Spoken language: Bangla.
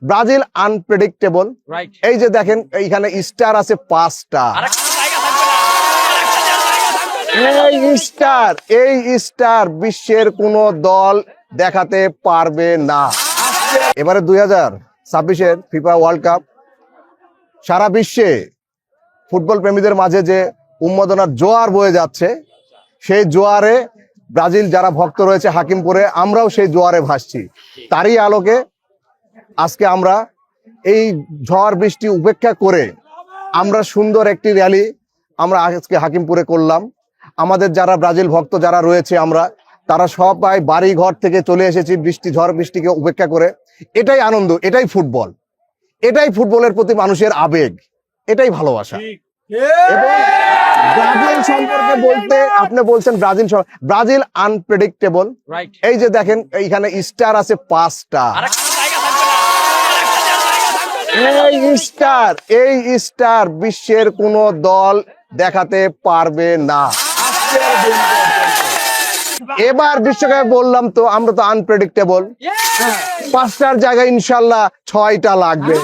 Brazil unpredictable. এই যে দেখেন এইখানে স্টার আছে 5টা। এই স্টার বিশ্বের কোন দল দেখাতে পারবে না। এবারে 2026-এর ফিফা ওয়ার্ল্ড কাপ সারা বিশ্বে ফুটবল প্রেমীদের মাঝে যে উন্মাদনার জোয়ার বয়ে যাচ্ছে, সেই জোয়ারে ব্রাজিল যারা ভক্ত রয়েছে হাকিমপুরে, আমরাও সেই জোয়ারে ভাসছি। তারই আলোকে আজকে আমরা এই ঝড় বৃষ্টি উপেক্ষা করে আমরা সুন্দর একটি র্যালি আমরা আজকে হাকিমপুরে করলাম। আমাদের যারা ব্রাজিল ভক্ত যারা রয়েছে আমরা তারা সবাই বাড়ি ঘর থেকে চলে এসেছি ঝড় বৃষ্টিকে উপেক্ষা করে। এটাই আনন্দ, এটাই ফুটবল, এটাই ফুটবলের প্রতি মানুষের আবেগ, এটাই ভালোবাসা। এবং ব্রাজিল সম্পর্কে বলতে আপনি বলছেন ব্রাজিল আনপ্রেডিক্টেবল। এই যে দেখেন এইখানে স্টার আছে 5টা। এই স্টার বিশ্বের কোন দল দেখাতে পারবে না। এবার বিশ্বকাপে বললাম তো আমরা তো আনপ্রেডিক্টেবল। 5টার জায়গায় ইনশাল্লাহ 6টা লাগবে।